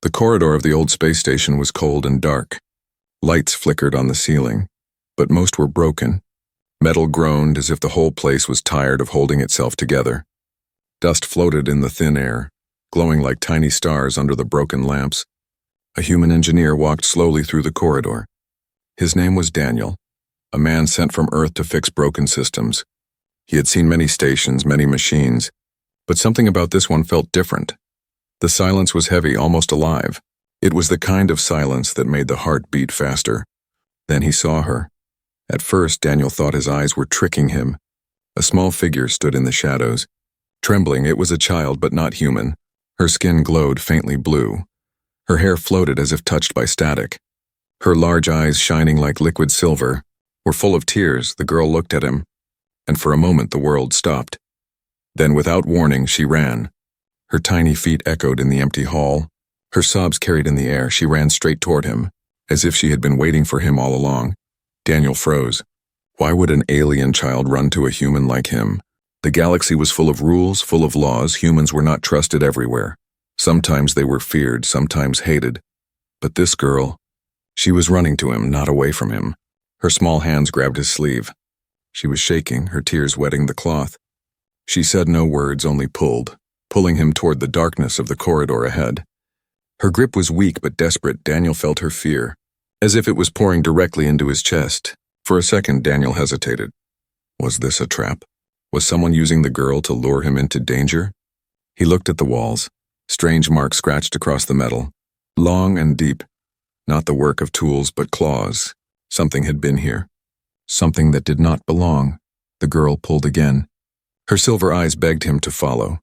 The corridor of the old space station was cold and dark. Lights flickered on the ceiling, but most were broken. Metal groaned as if the whole place was tired of holding itself together. Dust floated in the thin air, glowing like tiny stars under the broken lamps. A human engineer walked slowly through the corridor. His name was Daniel, a man sent from Earth to fix broken systems. He had seen many stations, many machines, but something about this one felt different. The silence was heavy, almost alive. It was the kind of silence that made the heart beat faster. Then he saw her. At first, Daniel thought his eyes were tricking him. A small figure stood in the shadows. Trembling, it was a child, but not human. Her skin glowed faintly blue. Her hair floated as if touched by static. Her large eyes, shining like liquid silver, were full of tears. The girl looked at him, and for a moment the world stopped. Then, without warning, she ran. Her tiny feet echoed in the empty hall. Her sobs carried in the air. She ran straight toward him, as if she had been waiting for him all along. Daniel froze. Why would an alien child run to a human like him? The galaxy was full of rules, full of laws. Humans were not trusted everywhere. Sometimes they were feared, sometimes hated. But this girl, she was running to him, not away from him. Her small hands grabbed his sleeve. She was shaking, her tears wetting the cloth. She said no words, only pulled, pulling him toward the darkness of the corridor ahead. Her grip was weak but desperate. Daniel felt her fear, as if it was pouring directly into his chest. For a second, Daniel hesitated. Was this a trap? Was someone using the girl to lure him into danger? He looked at the walls. Strange marks scratched across the metal, long and deep. Not the work of tools, but claws. Something had been here. Something that did not belong. The girl pulled again. Her silver eyes begged him to follow.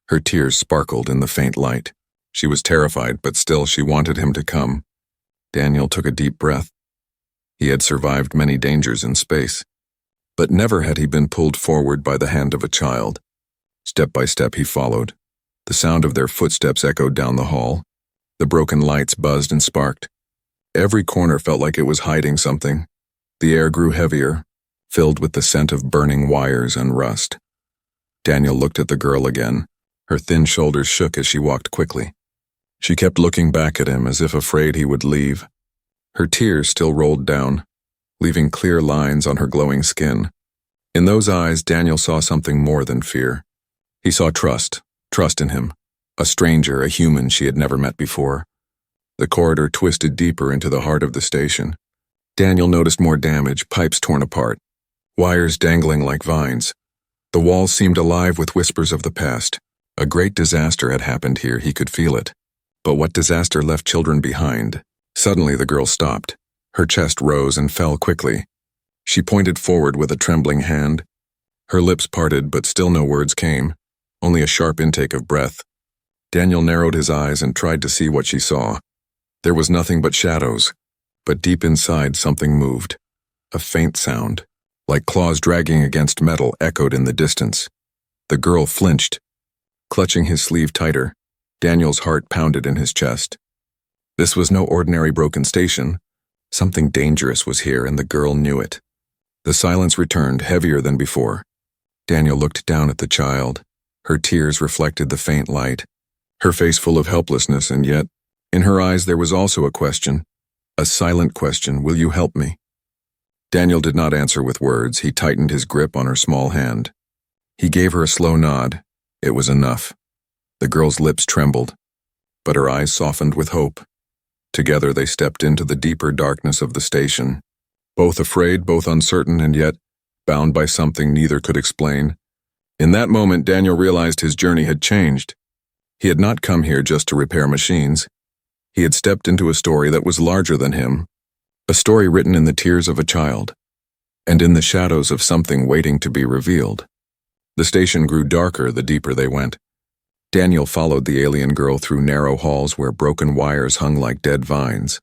Her tears sparkled in the faint light. She was terrified, but still she wanted him to come. Daniel took a deep breath. He had survived many dangers in space, but never had he been pulled forward by the hand of a child. Step by step he followed. The sound of their footsteps echoed down the hall. The broken lights buzzed and sparked. Every corner felt like it was hiding something. The air grew heavier, filled with the scent of burning wires and rust. Daniel looked at the girl again. Her thin shoulders shook as she walked quickly. She kept looking back at him as if afraid he would leave. Her tears still rolled down, leaving clear lines on her glowing skin. In those eyes, Daniel saw something more than fear. He saw trust in him, a stranger, a human she had never met before. The corridor twisted deeper into the heart of the station. Daniel noticed more damage, pipes torn apart, wires dangling like vines. The walls seemed alive with whispers of the past. A great disaster had happened here, he could feel it. But what disaster left children behind? Suddenly the girl stopped. Her chest rose and fell quickly. She pointed forward with a trembling hand. Her lips parted, but still no words came, only a sharp intake of breath. Daniel narrowed his eyes and tried to see what she saw. There was nothing but shadows, but deep inside something moved. A faint sound, like claws dragging against metal, echoed in the distance. The girl flinched. Clutching his sleeve tighter, Daniel's heart pounded in his chest. This was no ordinary broken station. Something dangerous was here, and the girl knew it. The silence returned, heavier than before. Daniel looked down at the child. Her tears reflected the faint light, her face full of helplessness, and yet, in her eyes there was also a question, a silent question, will you help me? Daniel did not answer with words. He tightened his grip on her small hand. He gave her a slow nod. It was enough. The girl's lips trembled, but her eyes softened with hope. Together they stepped into the deeper darkness of the station, both afraid, both uncertain, and yet bound by something neither could explain. In that moment, Daniel realized his journey had changed. He had not come here just to repair machines. He had stepped into a story that was larger than him, a story written in the tears of a child, and in the shadows of something waiting to be revealed. The station grew darker the deeper they went. Daniel followed the alien girl through narrow halls where broken wires hung like dead vines.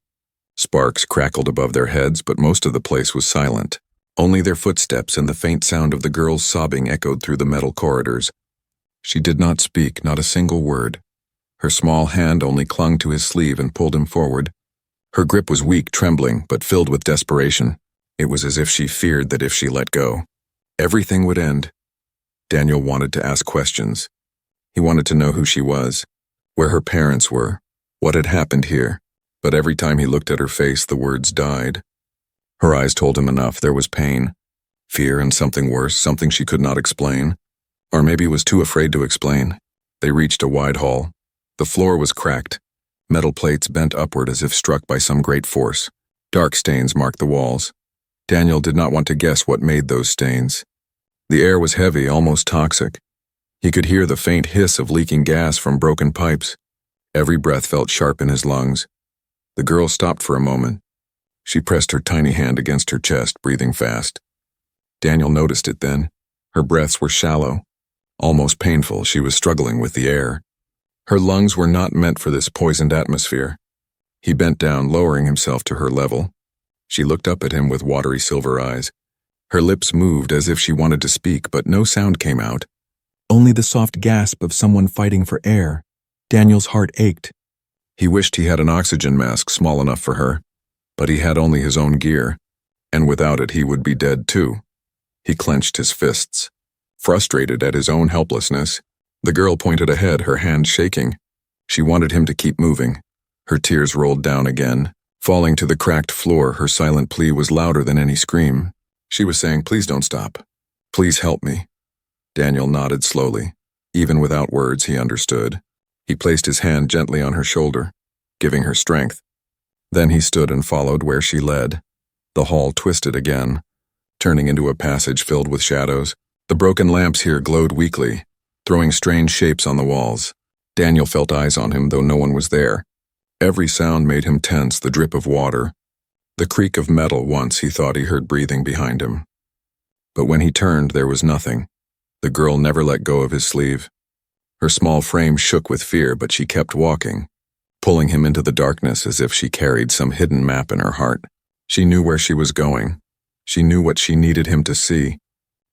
Sparks crackled above their heads, but most of the place was silent. Only their footsteps and the faint sound of the girl's sobbing echoed through the metal corridors. She did not speak, not a single word. Her small hand only clung to his sleeve and pulled him forward. Her grip was weak, trembling, but filled with desperation. It was as if she feared that if she let go, everything would end. Daniel wanted to ask questions. He wanted to know who she was, where her parents were, What had happened here? But every time he looked at her face, the words died. Her eyes told him enough. There was pain, fear, and something worse, something she could not explain. Or maybe was too afraid to explain. They reached a wide hall. The floor was cracked. Metal plates bent upward as if struck by some great force. Dark stains marked the walls. Daniel did not want to guess what made those stains. The air was heavy, almost toxic. He could hear the faint hiss of leaking gas from broken pipes. Every breath felt sharp in his lungs. The girl stopped for a moment. She pressed her tiny hand against her chest, breathing fast. Daniel noticed it then. Her breaths were shallow, almost painful. She was struggling with the air. Her lungs were not meant for this poisoned atmosphere. He bent down, lowering himself to her level. She looked up at him with watery silver eyes. Her lips moved as if she wanted to speak, but no sound came out. Only the soft gasp of someone fighting for air. Daniel's heart ached. He wished he had an oxygen mask small enough for her, but he had only his own gear, and without it he would be dead too. He clenched his fists. Frustrated at his own helplessness, the girl pointed ahead, her hand shaking. She wanted him to keep moving. Her tears rolled down again. Falling to the cracked floor, her silent plea was louder than any scream. She was saying, "Please don't stop. Please help me." Daniel nodded slowly. Even without words, he understood. He placed his hand gently on her shoulder, giving her strength. Then he stood and followed where she led. The hall twisted again, turning into a passage filled with shadows. The broken lamps here glowed weakly, throwing strange shapes on the walls. Daniel felt eyes on him, though no one was there. Every sound made him tense, the drip of water, the creak of metal. Once he thought he heard breathing behind him. But when he turned, there was nothing. The girl never let go of his sleeve. Her small frame shook with fear, but she kept walking, pulling him into the darkness as if she carried some hidden map in her heart. She knew where she was going. She knew what she needed him to see.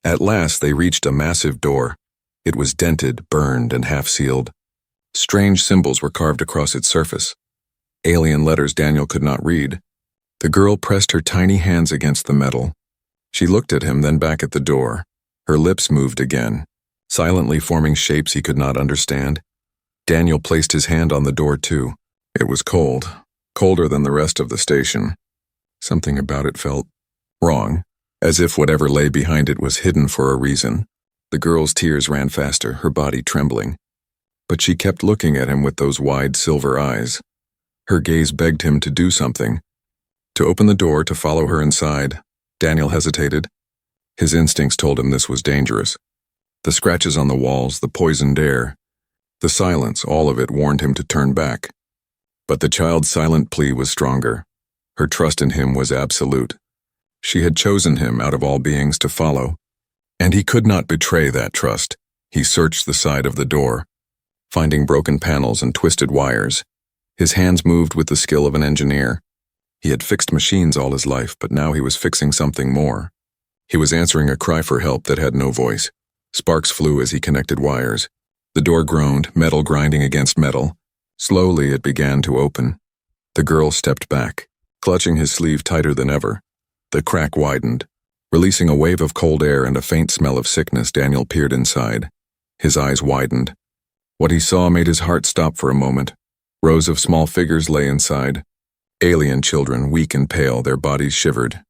At last they reached a massive door. It was dented, burned, and half-sealed. Strange symbols were carved across its surface. Alien letters Daniel could not read. The girl pressed her tiny hands against the metal. She looked at him, then back at the door. Her lips moved again, silently forming shapes he could not understand. Daniel placed his hand on the door too. It was cold, colder than the rest of the station. Something about it felt wrong, as if whatever lay behind it was hidden for a reason. The girl's tears ran faster, her body trembling. But she kept looking at him with those wide silver eyes. Her gaze begged him to do something. To open the door, to follow her inside. Daniel hesitated. His instincts told him this was dangerous. The scratches on the walls, the poisoned air, the silence, all of it warned him to turn back. But the child's silent plea was stronger. Her trust in him was absolute. She had chosen him out of all beings to follow, and he could not betray that trust. He searched the side of the door, finding broken panels and twisted wires. His hands moved with the skill of an engineer. He had fixed machines all his life, but now he was fixing something more. He was answering a cry for help that had no voice. Sparks flew as he connected wires. The door groaned, metal grinding against metal. Slowly it began to open. The girl stepped back, clutching his sleeve tighter than ever. The crack widened. Releasing a wave of cold air and a faint smell of sickness, Daniel peered inside. His eyes widened. What he saw made his heart stop for a moment. Rows of small figures lay inside. Alien children, weak and pale, their bodies shivered.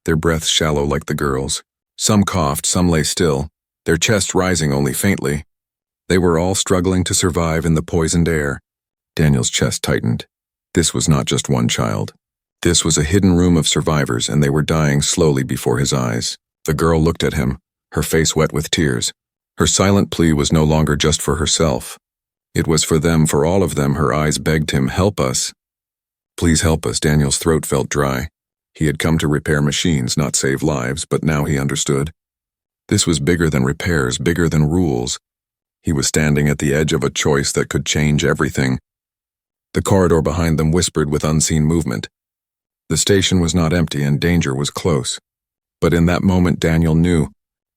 Their breaths shallow like the girl's. Some coughed, some lay still, their chests rising only faintly. They were all struggling to survive in the poisoned air. Daniel's chest tightened. This was not just one child. This was a hidden room of survivors, and they were dying slowly before his eyes. The girl looked at him, her face wet with tears. Her silent plea was no longer just for herself. It was for them, for all of them. Her eyes begged him, "Help us. Please help us." Daniel's throat felt dry. He had come to repair machines, not save lives, but now he understood. This was bigger than repairs, bigger than rules. He was standing at the edge of a choice that could change everything. The corridor behind them whispered with unseen movement. The station was not empty and danger was close. But in that moment Daniel knew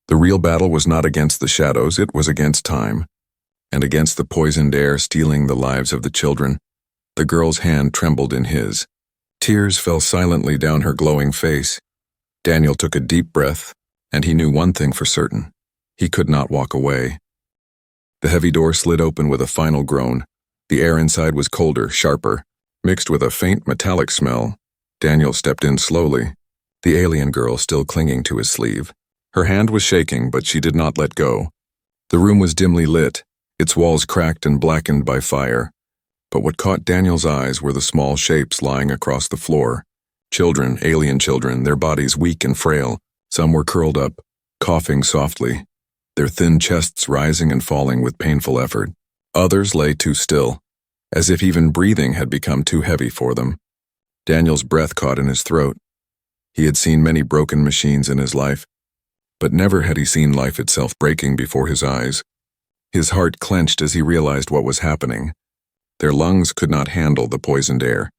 the real battle was not against the shadows, it was against time, and against the poisoned air stealing the lives of the children. The girl's hand trembled in his. Tears fell silently down her glowing face. Daniel took a deep breath, and he knew one thing for certain. He could not walk away. The heavy door slid open with a final groan. The air inside was colder, sharper, mixed with a faint metallic smell. Daniel stepped in slowly, the alien girl still clinging to his sleeve. Her hand was shaking, but she did not let go. The room was dimly lit, its walls cracked and blackened by fire. But what caught Daniel's eyes were the small shapes lying across the floor. Children, alien children, their bodies weak and frail. Some were curled up, coughing softly, their thin chests rising and falling with painful effort. Others lay too still, as if even breathing had become too heavy for them. Daniel's breath caught in his throat. He had seen many broken machines in his life, but never had he seen life itself breaking before his eyes. His heart clenched as he realized what was happening. Their lungs could not handle the poisoned air.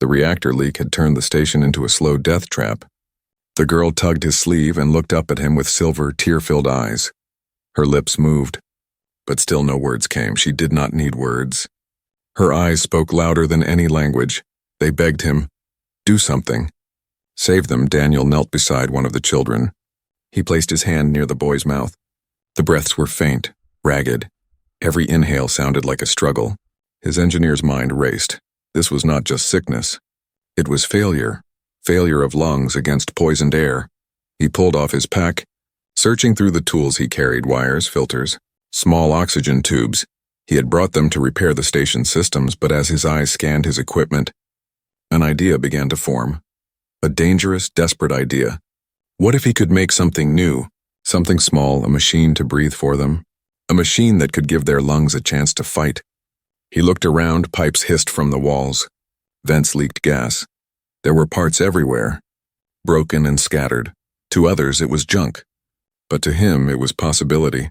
The reactor leak had turned the station into a slow death trap. The girl tugged his sleeve and looked up at him with silver, tear-filled eyes. Her lips moved, but still no words came. She did not need words. Her eyes spoke louder than any language. They begged him, "Do something. Save them." Daniel knelt beside one of the children. He placed his hand near the boy's mouth. The breaths were faint, ragged. Every inhale sounded like a struggle. His engineer's mind raced. This was not just sickness. It was failure of lungs against poisoned air. He pulled off his pack, searching through the tools he carried: wires, filters, small oxygen tubes. He had brought them to repair the station's systems, but as his eyes scanned his equipment, an idea began to form. A dangerous, desperate idea. What if he could make something new, something small, a machine to breathe for them, a machine that could give their lungs a chance to fight? He looked around, pipes hissed from the walls. Vents leaked gas. There were parts everywhere, broken and scattered. To others, it was junk. But to him, it was possibility.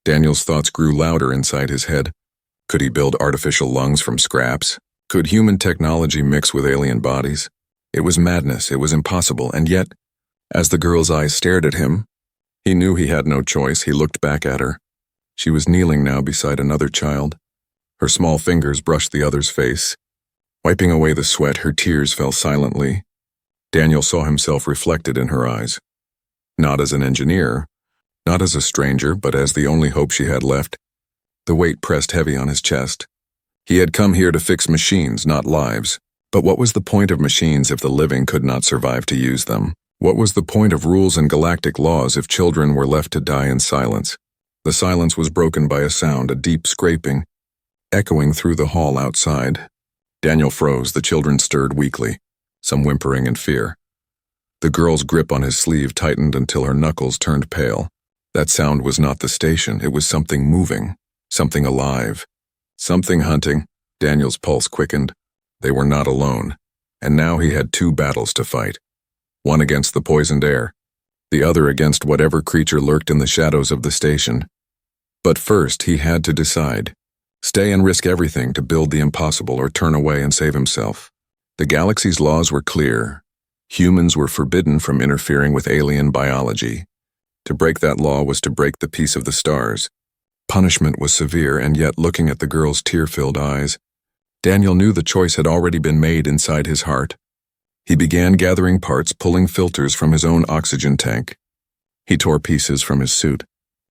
Daniel's thoughts grew louder inside his head. Could he build artificial lungs from scraps? Could human technology mix with alien bodies? It was madness, it was impossible, and yet, as the girl's eyes stared at him, he knew he had no choice. He looked back at her. She was kneeling now beside another child. Her small fingers brushed the other's face. Wiping away the sweat, her tears fell silently. Daniel saw himself reflected in her eyes. Not as an engineer, not as a stranger, but as the only hope she had left. The weight pressed heavy on his chest. He had come here to fix machines, not lives. But what was the point of machines if the living could not survive to use them? What was the point of rules and galactic laws if children were left to die in silence? The silence was broken by a sound, a deep scraping, echoing through the hall outside. Daniel froze. The children stirred weakly, some whimpering in fear. The girl's grip on his sleeve tightened until her knuckles turned pale. That sound was not the station. It was something moving, something alive, something hunting. Daniel's pulse quickened. They were not alone, and now he had two battles to fight. One against the poisoned air, the other against whatever creature lurked in the shadows of the station. But first he had to decide. Stay and risk everything to build the impossible, or turn away and save himself. The galaxy's laws were clear. Humans were forbidden from interfering with alien biology. To break that law was to break the peace of the stars. Punishment was severe, and yet, looking at the girl's tear-filled eyes, Daniel knew the choice had already been made inside his heart. He began gathering parts, pulling filters from his own oxygen tank. He tore pieces from his suit,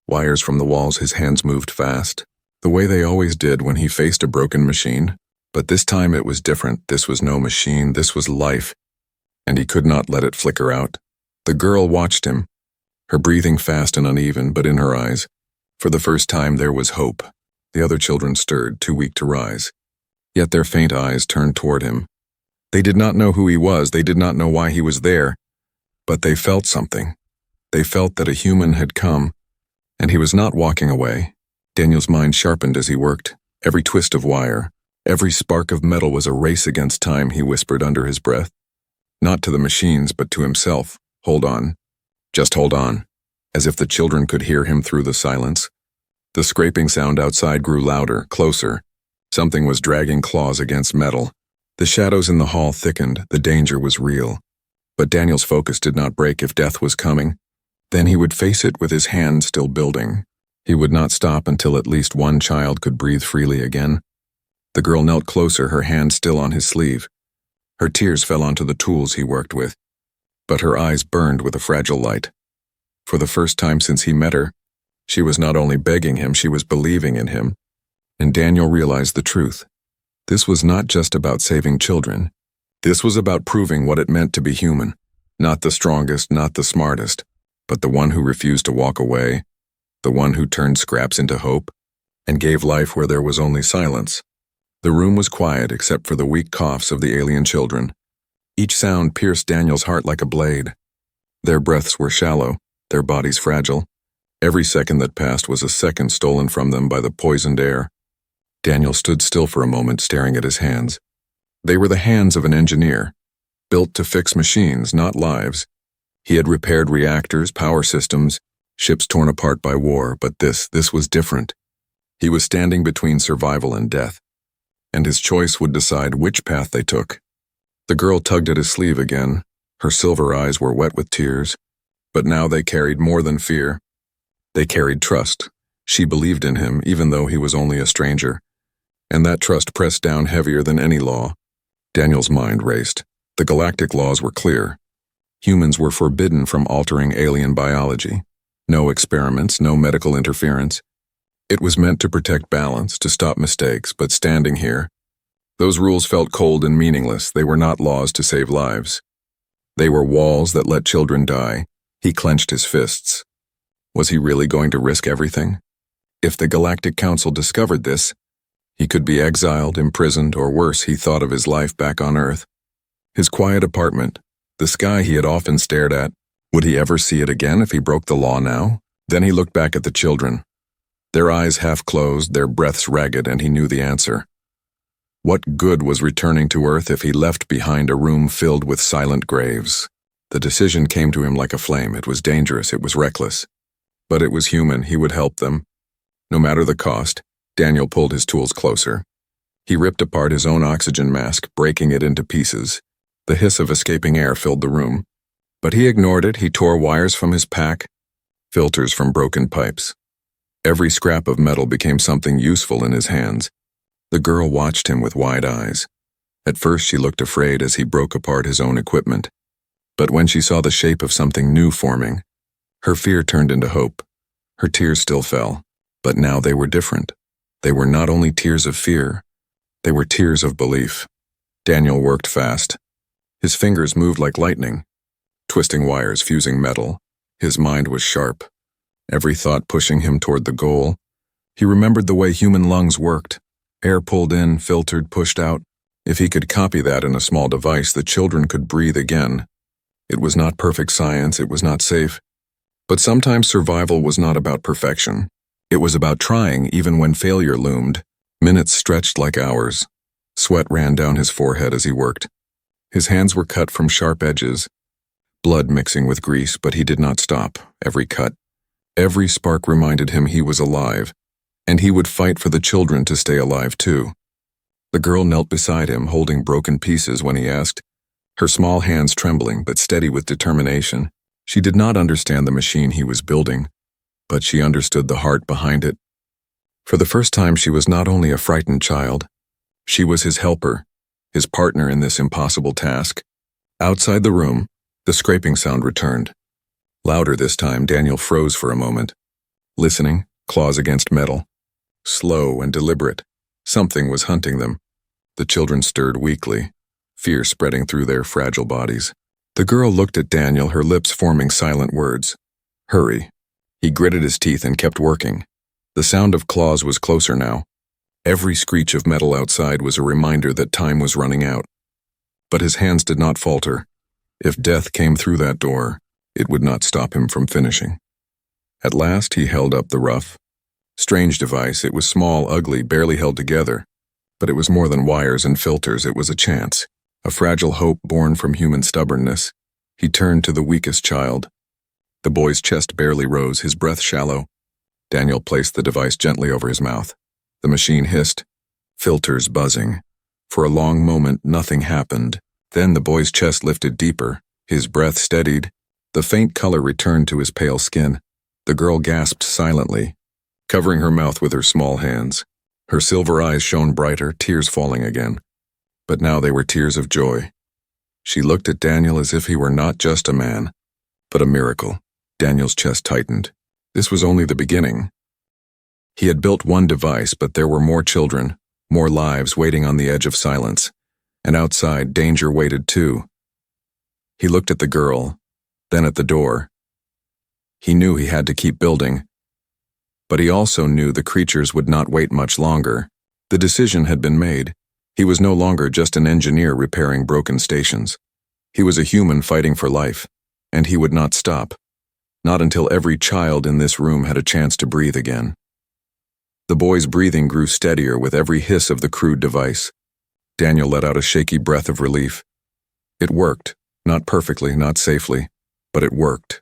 wires from the walls. His hands moved fast, the way they always did when he faced a broken machine. But this time it was different. This was no machine, this was life, and he could not let it flicker out. The girl watched him, her breathing fast and uneven, but in her eyes, for the first time, there was hope. The other children stirred, too weak to rise. Yet their faint eyes turned toward him. They did not know who he was, they did not know why he was there, but they felt something. They felt that a human had come, and he was not walking away. Daniel's mind sharpened as he worked. Every twist of wire, every spark of metal was a race against time. He whispered under his breath. Not to the machines, but to himself. Hold on. Just hold on. As if the children could hear him through the silence. The scraping sound outside grew louder, closer. Something was dragging claws against metal. The shadows in the hall thickened. The danger was real. But Daniel's focus did not break. If death was coming, then he would face it with his hand still building. He would not stop until at least one child could breathe freely again. The girl knelt closer, her hand still on his sleeve. Her tears fell onto the tools he worked with, but her eyes burned with a fragile light. For the first time since he met her, she was not only begging him, she was believing in him. And Daniel realized the truth. This was not just about saving children. This was about proving what it meant to be human. Not the strongest, not the smartest, but the one who refused to walk away, the one who turned scraps into hope, and gave life where there was only silence. The room was quiet except for the weak coughs of the alien children. Each sound pierced Daniel's heart like a blade. Their breaths were shallow, their bodies fragile. Every second that passed was a second stolen from them by the poisoned air. Daniel stood still for a moment, staring at his hands. They were the hands of an engineer, built to fix machines, not lives. He had repaired reactors, power systems, ships torn apart by war, but this was different. He was standing between survival and death, and his choice would decide which path they took. The girl tugged at his sleeve again. Her silver eyes were wet with tears, but now they carried more than fear. They carried trust. She believed in him, even though he was only a stranger, and that trust pressed down heavier than any law. Daniel's mind raced. The galactic laws were clear. Humans were forbidden from altering alien biology. No experiments, no medical interference. It was meant to protect balance, to stop mistakes, but standing here, those rules felt cold and meaningless. They were not laws to save lives. They were walls that let children die. He clenched his fists. Was he really going to risk everything? If the Galactic Council discovered this, he could be exiled, imprisoned, or worse, he thought of his life back on Earth. His quiet apartment, the sky he had often stared at. Would he ever see it again if he broke the law now? Then he looked back at the children. Their eyes half closed, their breaths ragged, and he knew the answer. What good was returning to Earth if he left behind a room filled with silent graves? The decision came to him like a flame. It was dangerous, it was reckless. But it was human. He would help them. No matter the cost, Daniel pulled his tools closer. He ripped apart his own oxygen mask, breaking it into pieces. The hiss of escaping air filled the room. But he ignored it. He tore wires from his pack, filters from broken pipes. Every scrap of metal became something useful in his hands. The girl watched him with wide eyes. At first she looked afraid as he broke apart his own equipment. But when she saw the shape of something new forming, her fear turned into hope. Her tears still fell, but now they were different. They were not only tears of fear, they were tears of belief. Daniel worked fast. His fingers moved like lightning, twisting wires, fusing metal. His mind was sharp, every thought pushing him toward the goal. He remembered the way human lungs worked. Air pulled in, filtered, pushed out. If he could copy that in a small device, the children could breathe again. It was not perfect science, it was not safe. But sometimes survival was not about perfection. It was about trying even when failure loomed. Minutes stretched like hours. Sweat ran down his forehead as he worked. His hands were cut from sharp edges, blood mixing with grease, but he did not stop. Every cut, every spark reminded him he was alive, and he would fight for the children to stay alive too. The girl knelt beside him, holding broken pieces when he asked, her small hands trembling but steady with determination. She did not understand the machine he was building, but she understood the heart behind it. For the first time, she was not only a frightened child, she was his helper, his partner in this impossible task. Outside the room, the scraping sound returned. Louder this time. Daniel froze for a moment, listening, claws against metal. Slow and deliberate. Something was hunting them. The children stirred weakly, fear spreading through their fragile bodies. The girl looked at Daniel, her lips forming silent words. Hurry. He gritted his teeth and kept working. The sound of claws was closer now. Every screech of metal outside was a reminder that time was running out. But his hands did not falter. If death came through that door, it would not stop him from finishing. At last he held up the rough, strange device. It was small, ugly, barely held together. But it was more than wires and filters. It was a chance, a fragile hope born from human stubbornness. He turned to the weakest child. The boy's chest barely rose, his breath shallow. Daniel placed the device gently over his mouth. The machine hissed, filters buzzing. For a long moment, nothing happened. Then the boy's chest lifted deeper. His breath steadied. The faint color returned to his pale skin. The girl gasped silently, covering her mouth with her small hands. Her silver eyes shone brighter, tears falling again. But now they were tears of joy. She looked at Daniel as if he were not just a man, but a miracle. Daniel's chest tightened. This was only the beginning. He had built one device, but there were more children, more lives waiting on the edge of silence, and outside danger waited too. He looked at the girl, then at the door. He knew he had to keep building, but he also knew the creatures would not wait much longer. The decision had been made. He was no longer just an engineer repairing broken stations. He was a human fighting for life, and he would not stop. Not until every child in this room had a chance to breathe again. The boy's breathing grew steadier with every hiss of the crude device. Daniel let out a shaky breath of relief. It worked, not perfectly, not safely, but it worked.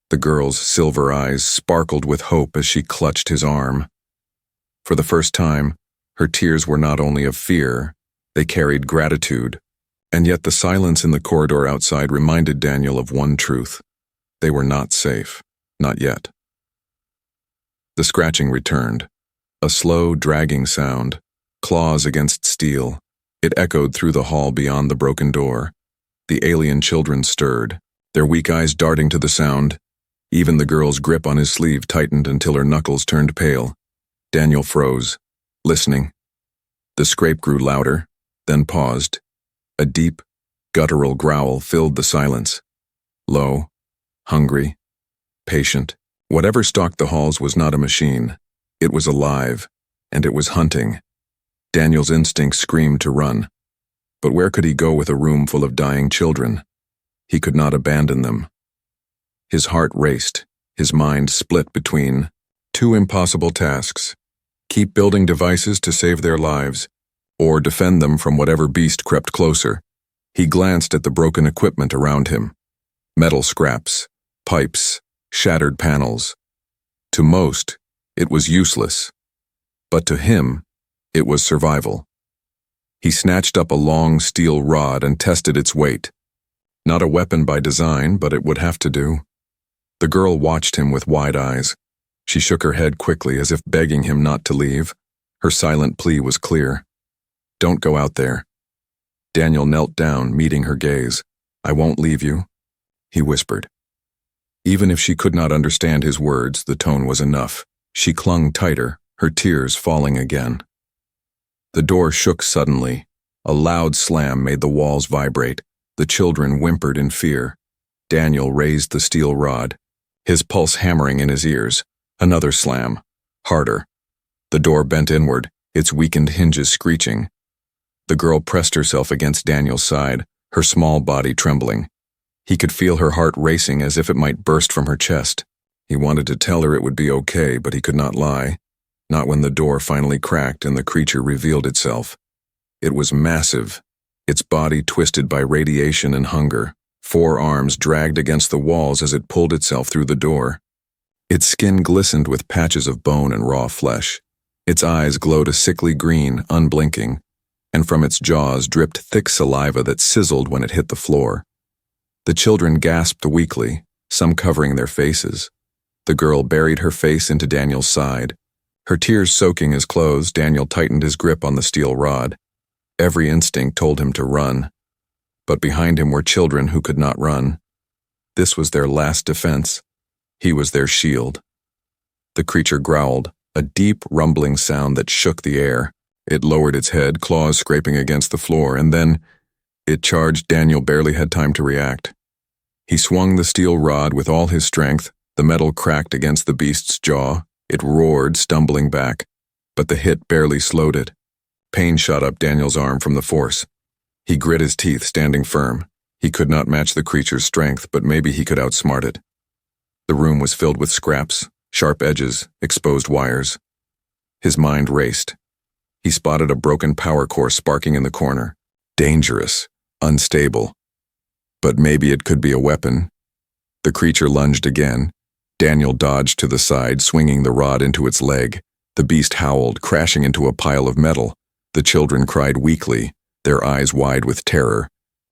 The girl's silver eyes sparkled with hope as she clutched his arm. For the first time, her tears were not only of fear, they carried gratitude. And yet the silence in the corridor outside reminded Daniel of one truth. They were not safe. Not yet. The scratching returned. A slow, dragging sound. Claws against steel. It echoed through the hall beyond the broken door. The alien children stirred, their weak eyes darting to the sound. Even the girl's grip on his sleeve tightened until her knuckles turned pale. Daniel froze, listening. The scrape grew louder, then paused. A deep, guttural growl filled the silence. Low, hungry, patient. Whatever stalked the halls was not a machine. It was alive, and it was hunting. Daniel's instinct screamed to run. But where could he go with a room full of dying children? He could not abandon them. His heart raced, his mind split between two impossible tasks: keep building devices to save their lives, or defend them from whatever beast crept closer. He glanced at the broken equipment around him. Metal scraps, pipes, shattered panels. To most, it was useless. But to him, it was survival. He snatched up a long steel rod and tested its weight. Not a weapon by design, but it would have to do. The girl watched him with wide eyes. She shook her head quickly as if begging him not to leave. Her silent plea was clear. Don't go out there. Daniel knelt down, meeting her gaze. I won't leave you, he whispered. Even if she could not understand his words, the tone was enough. She clung tighter, her tears falling again. The door shook suddenly. A loud slam made the walls vibrate. The children whimpered in fear. Daniel raised the steel rod, his pulse hammering in his ears. Another slam, harder. The door bent inward, its weakened hinges screeching. The girl pressed herself against Daniel's side, her small body trembling. He could feel her heart racing as if it might burst from her chest. He wanted to tell her it would be okay, but he could not lie. Not when the door finally cracked and the creature revealed itself. It was massive, its body twisted by radiation and hunger. 4 arms dragged against the walls as it pulled itself through the door. Its skin glistened with patches of bone and raw flesh. Its eyes glowed a sickly green, unblinking, and from its jaws dripped thick saliva that sizzled when it hit the floor. The children gasped weakly, some covering their faces. The girl buried her face into Daniel's side. Her tears soaking his clothes, Daniel tightened his grip on the steel rod. Every instinct told him to run. But behind him were children who could not run. This was their last defense. He was their shield. The creature growled, a deep, rumbling sound that shook the air. It lowered its head, claws scraping against the floor, and then it charged. Daniel barely had time to react. He swung the steel rod with all his strength. The metal cracked against the beast's jaw. It roared, stumbling back, but the hit barely slowed it. Pain shot up Daniel's arm from the force. He grit his teeth, standing firm. He could not match the creature's strength, but maybe he could outsmart it. The room was filled with scraps, sharp edges, exposed wires. His mind raced. He spotted a broken power core sparking in the corner. Dangerous, unstable. But maybe it could be a weapon. The creature lunged again. Daniel dodged to the side, swinging the rod into its leg. The beast howled, crashing into a pile of metal. The children cried weakly, their eyes wide with terror.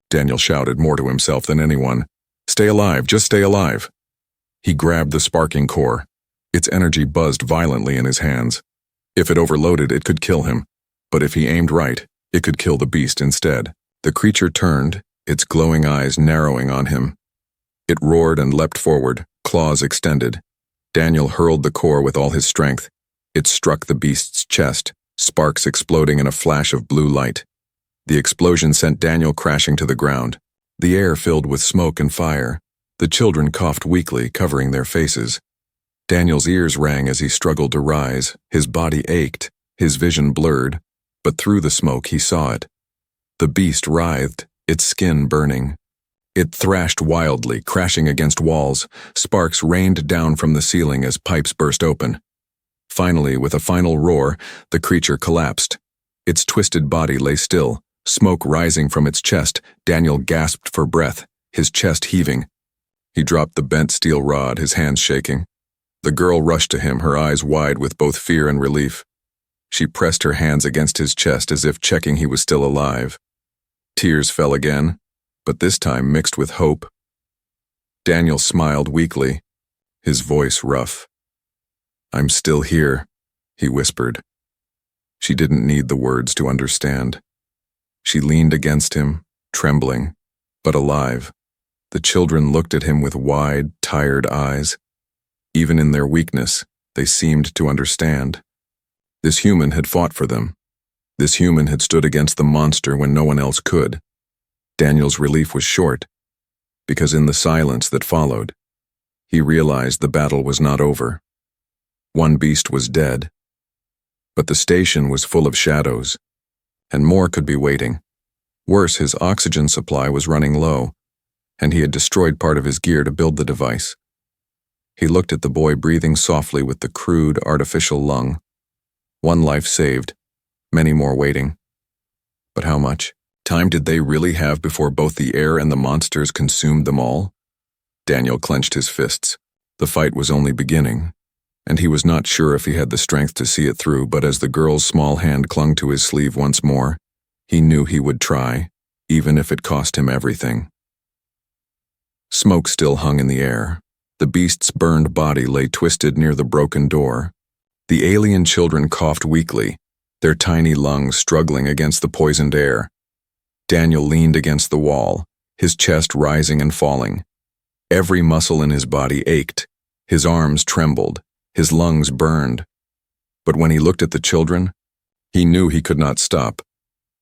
Daniel shouted more to himself than anyone. Stay alive, just stay alive. He grabbed the sparking core. Its energy buzzed violently in his hands. If it overloaded, it could kill him. But if he aimed right, it could kill the beast instead. The creature turned, its glowing eyes narrowing on him. It roared and leapt forward, claws extended. Daniel hurled the core with all his strength. It struck the beast's chest, sparks exploding in a flash of blue light. The explosion sent Daniel crashing to the ground. The air filled with smoke and fire. The children coughed weakly, covering their faces. Daniel's ears rang as he struggled to rise. His body ached, his vision blurred, but through the smoke he saw it. The beast writhed, its skin burning. It thrashed wildly, crashing against walls. Sparks rained down from the ceiling as pipes burst open. Finally, with a final roar, the creature collapsed. Its twisted body lay still, smoke rising from its chest. Daniel gasped for breath, his chest heaving. He dropped the bent steel rod, his hands shaking. The girl rushed to him, her eyes wide with both fear and relief. She pressed her hands against his chest as if checking he was still alive. Tears fell again, but this time mixed with hope. Daniel smiled weakly, his voice rough. "I'm still here," he whispered. She didn't need the words to understand. She leaned against him, trembling, but alive. The children looked at him with wide, tired eyes. Even in their weakness, they seemed to understand. This human had fought for them. This human had stood against the monster when no one else could. Daniel's relief was short, because in the silence that followed, he realized the battle was not over. One beast was dead, but the station was full of shadows, and more could be waiting. Worse, his oxygen supply was running low, and he had destroyed part of his gear to build the device. He looked at the boy breathing softly with the crude, artificial lung. One life saved, many more waiting. But how much time did they really have before both the air and the monsters consumed them all? Daniel clenched his fists. The fight was only beginning, and he was not sure if he had the strength to see it through, but as the girl's small hand clung to his sleeve once more, he knew he would try, even if it cost him everything. Smoke still hung in the air. The beast's burned body lay twisted near the broken door. The alien children coughed weakly, their tiny lungs struggling against the poisoned air. Daniel leaned against the wall, his chest rising and falling. Every muscle in his body ached, his arms trembled, his lungs burned. But when he looked at the children, he knew he could not stop.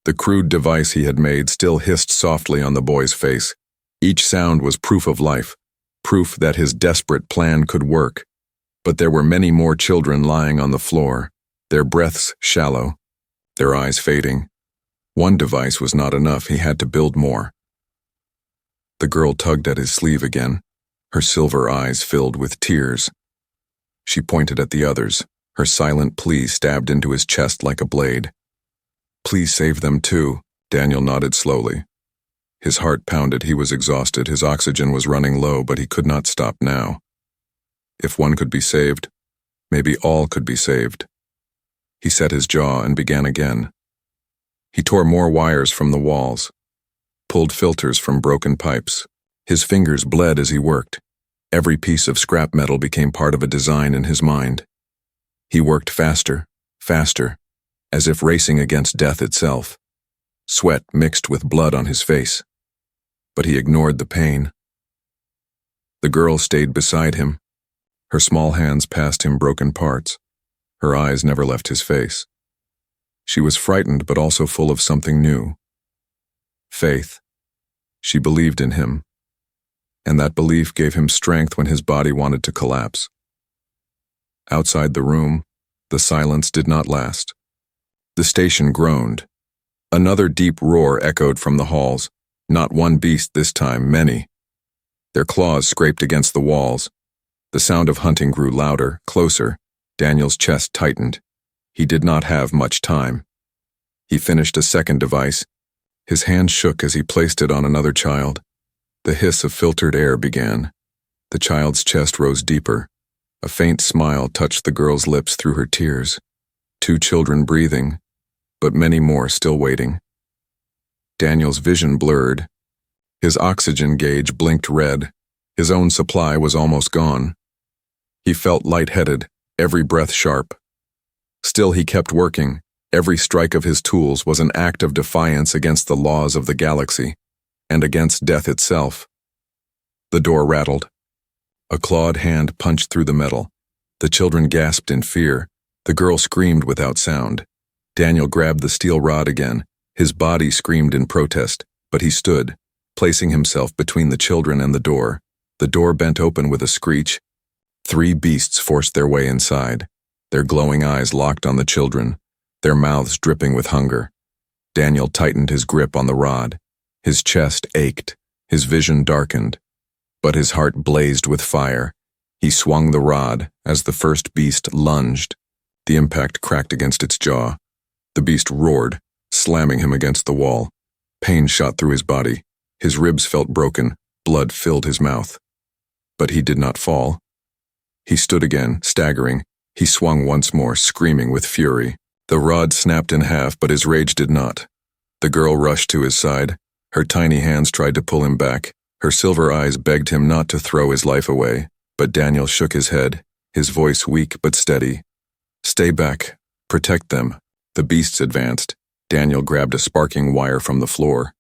The crude device he had made still hissed softly on the boy's face. Each sound was proof of life, proof that his desperate plan could work. But there were many more children lying on the floor, their breaths shallow, their eyes fading. One device was not enough, he had to build more. The girl tugged at his sleeve again, her silver eyes filled with tears. She pointed at the others, her silent plea stabbed into his chest like a blade. "Please save them too," Daniel nodded slowly. His heart pounded, he was exhausted, his oxygen was running low, but he could not stop now. If one could be saved, maybe all could be saved. He set his jaw and began again. He tore more wires from the walls, pulled filters from broken pipes. His fingers bled as he worked. Every piece of scrap metal became part of a design in his mind. He worked faster, faster, as if racing against death itself. Sweat mixed with blood on his face. But he ignored the pain. The girl stayed beside him. Her small hands passed him broken parts. Her eyes never left his face. She was frightened but also full of something new. Faith. She believed in him, and that belief gave him strength when his body wanted to collapse. Outside the room, the silence did not last. The station groaned. Another deep roar echoed from the halls. Not one beast this time, many. Their claws scraped against the walls. The sound of hunting grew louder, closer. Daniel's chest tightened. He did not have much time. He finished a second device. His hand shook as he placed it on another child. The hiss of filtered air began. The child's chest rose deeper. A faint smile touched the girl's lips through her tears. 2 children breathing, but many more still waiting. Daniel's vision blurred. His oxygen gauge blinked red. His own supply was almost gone. He felt lightheaded, every breath sharp. Still he kept working. Every strike of his tools was an act of defiance against the laws of the galaxy, and against death itself. The door rattled. A clawed hand punched through the metal. The children gasped in fear. The girl screamed without sound. Daniel grabbed the steel rod again. His body screamed in protest, but he stood, placing himself between the children and the door. The door bent open with a screech. 3 beasts forced their way inside, their glowing eyes locked on the children, their mouths dripping with hunger. Daniel tightened his grip on the rod. His chest ached, his vision darkened, but his heart blazed with fire. He swung the rod as the first beast lunged. The impact cracked against its jaw. The beast roared, slamming him against the wall. Pain shot through his body. His ribs felt broken, blood filled his mouth. But he did not fall. He stood again, staggering. He swung once more, screaming with fury. The rod snapped in half, but his rage did not. The girl rushed to his side. Her tiny hands tried to pull him back. Her silver eyes begged him not to throw his life away. But Daniel shook his head, his voice weak but steady. "Stay back. Protect them." The beasts advanced. Daniel grabbed a sparking wire from the floor.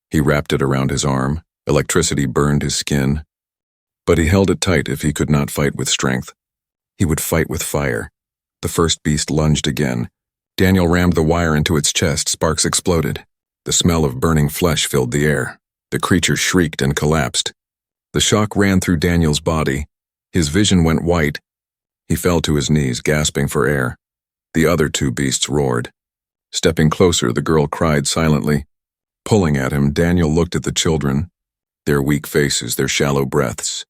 He wrapped it around his arm. Electricity burned his skin. But he held it tight if he could not fight with strength. He would fight with fire. The first beast lunged again. Daniel rammed the wire into its chest. Sparks exploded. The smell of burning flesh filled the air. The creature shrieked and collapsed. The shock ran through Daniel's body. His vision went white. He fell to his knees, gasping for air. The other 2 beasts roared. Stepping closer, the girl cried silently. Pulling at him, Daniel looked at the children, their weak faces, their shallow breaths.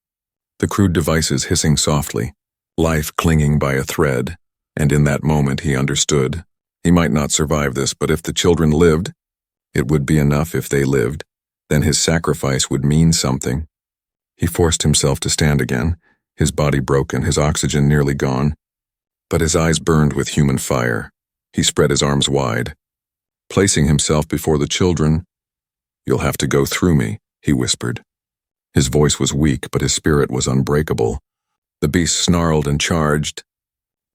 The crude devices hissing softly, life clinging by a thread, and in that moment he understood. He might not survive this, but if the children lived, it would be enough. If they lived, then his sacrifice would mean something. He forced himself to stand again, his body broken, his oxygen nearly gone. But his eyes burned with human fire. He spread his arms wide. Placing himself before the children, "You'll have to go through me," he whispered. His voice was weak, but his spirit was unbreakable. The beast snarled and charged.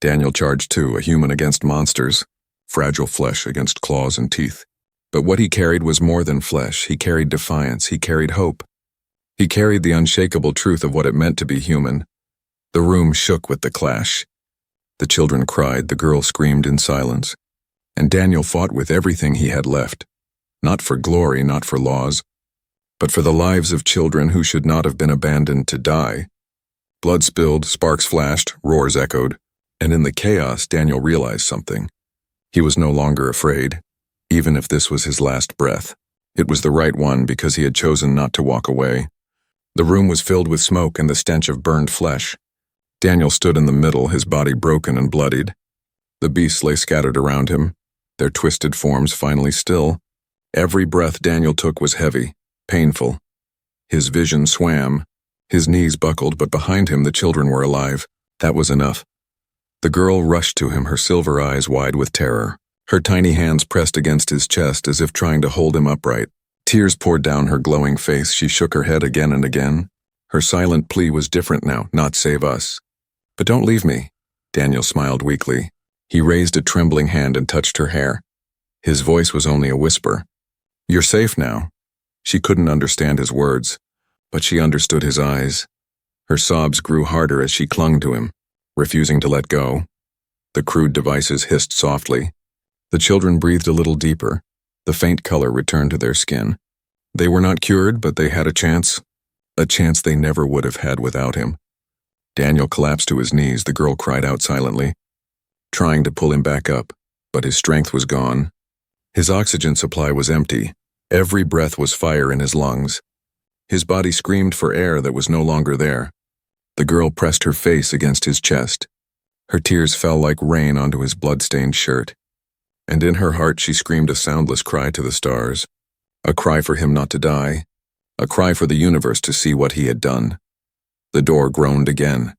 Daniel charged too, a human against monsters, fragile flesh against claws and teeth. But what he carried was more than flesh. He carried defiance. He carried hope. He carried the unshakable truth of what it meant to be human. The room shook with the clash. The children cried, the girl screamed in silence. And Daniel fought with everything he had left. Not for glory, not for laws, but for the lives of children who should not have been abandoned to die. Blood spilled, sparks flashed, roars echoed, and in the chaos Daniel realized something. He was no longer afraid, even if this was his last breath. It was the right one because he had chosen not to walk away. The room was filled with smoke and the stench of burned flesh. Daniel stood in the middle, his body broken and bloodied. The beasts lay scattered around him, their twisted forms finally still. Every breath Daniel took was heavy, painful. His vision swam. His knees buckled, but behind him the children were alive. That was enough. The girl rushed to him, her silver eyes wide with terror. Her tiny hands pressed against his chest as if trying to hold him upright. Tears poured down her glowing face. She shook her head again and again. Her silent plea was different now, not save us. "But don't leave me." Daniel smiled weakly. He raised a trembling hand and touched her hair. His voice was only a whisper. "You're safe now." She couldn't understand his words, but she understood his eyes. Her sobs grew harder as she clung to him, refusing to let go. The crude devices hissed softly. The children breathed a little deeper. The faint color returned to their skin. They were not cured, but they had a chance they never would have had without him. Daniel collapsed to his knees. The girl cried out silently, trying to pull him back up, but his strength was gone. His oxygen supply was empty. Every breath was fire in his lungs. His body screamed for air that was no longer there. The girl pressed her face against his chest. Her tears fell like rain onto his blood-stained shirt. And in her heart she screamed a soundless cry to the stars. A cry for him not to die. A cry for the universe to see what he had done. The door groaned again.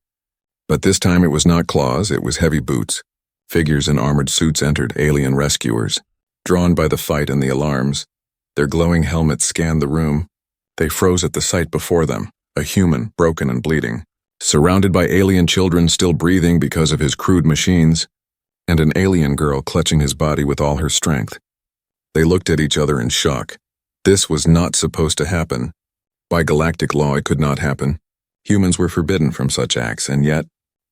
But this time it was not claws, it was heavy boots. Figures in armored suits entered, alien rescuers. Drawn by the fight and the alarms, their glowing helmets scanned the room. They froze at the sight before them, a human, broken and bleeding, surrounded by alien children still breathing because of his crude machines, and an alien girl clutching his body with all her strength. They looked at each other in shock. This was not supposed to happen. By galactic law, it could not happen. Humans were forbidden from such acts, and yet,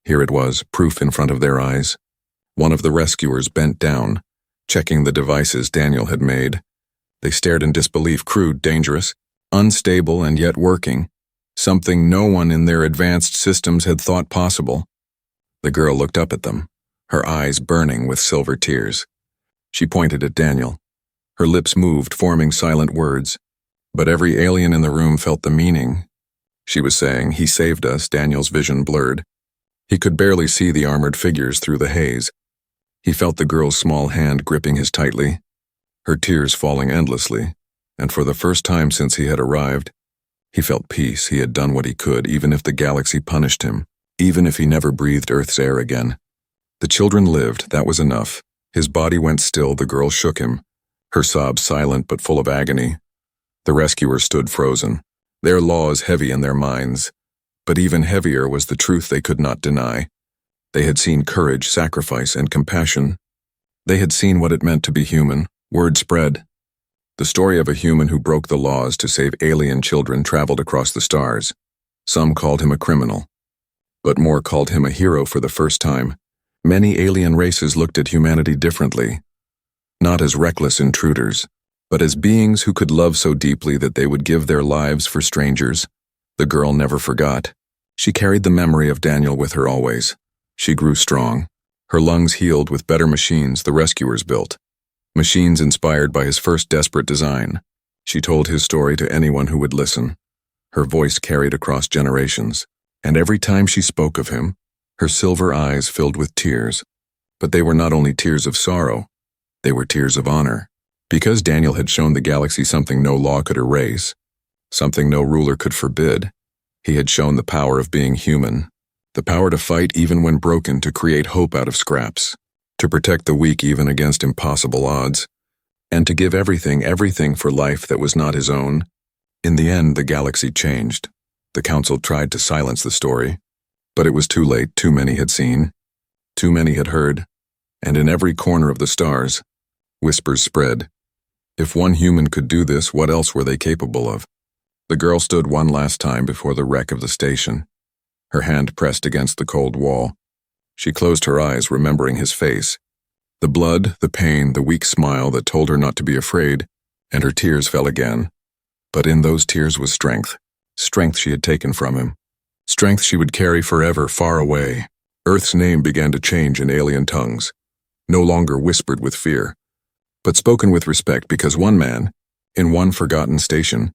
here it was, proof in front of their eyes. One of the rescuers bent down. checking the devices Daniel had made. They stared in disbelief. Crude, dangerous, unstable, and yet working. Something no one in their advanced systems had thought possible. The girl looked up at them, her eyes burning with silver tears. She pointed at Daniel. Her lips moved, forming silent words, but every alien in the room felt the meaning. She was saying, "He saved us." Daniel's vision blurred. He could barely see the armored figures through the haze. He felt the girl's small hand gripping his tightly, her tears falling endlessly, and for the first time since he had arrived, he felt peace. He had done what he could, even if the galaxy punished him, even if he never breathed Earth's air again. The children lived, that was enough. His body went still, the girl shook him, her sobs silent but full of agony. The rescuers stood frozen, their laws heavy in their minds. But even heavier was the truth they could not deny. They had seen courage, sacrifice, and compassion. They had seen what it meant to be human. Word spread. The story of a human who broke the laws to save alien children traveled across the stars. Some called him a criminal, but more called him a hero for the first time. Many alien races looked at humanity differently, not as reckless intruders, but as beings who could love so deeply that they would give their lives for strangers. The girl never forgot. She carried the memory of Daniel with her always. She grew strong. Her lungs healed with better machines the rescuers built. Machines inspired by his first desperate design. She told his story to anyone who would listen. Her voice carried across generations, and every time she spoke of him, her silver eyes filled with tears. But they were not only tears of sorrow, they were tears of honor. Because Daniel had shown the galaxy something no law could erase, something no ruler could forbid. He had shown the power of being human, the power to fight even when broken, to create hope out of scraps, to protect the weak even against impossible odds, and to give everything for life that was not his own. In the end, the galaxy changed. The council tried to silence the story, but it was too late. Too many had seen, too many had heard, and in every corner of the stars, whispers spread. If one human could do this, what else were they capable of? The girl stood one last time before the wreck of the station, her hand pressed against the cold wall. She closed her eyes, remembering his face, the blood, the pain, the weak smile that told her not to be afraid, and her tears fell again. But in those tears was strength, strength she had taken from him, strength she would carry forever, far away. Earth's name began to change in alien tongues, no longer whispered with fear, but spoken with respect, because one man, in one forgotten station,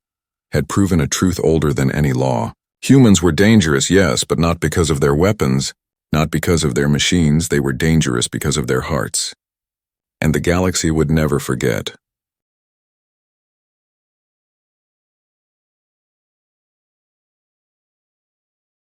had proven a truth older than any law. Humans were dangerous, yes, but not because of their weapons, not because of their machines. They were dangerous because of their hearts. And the galaxy would never forget.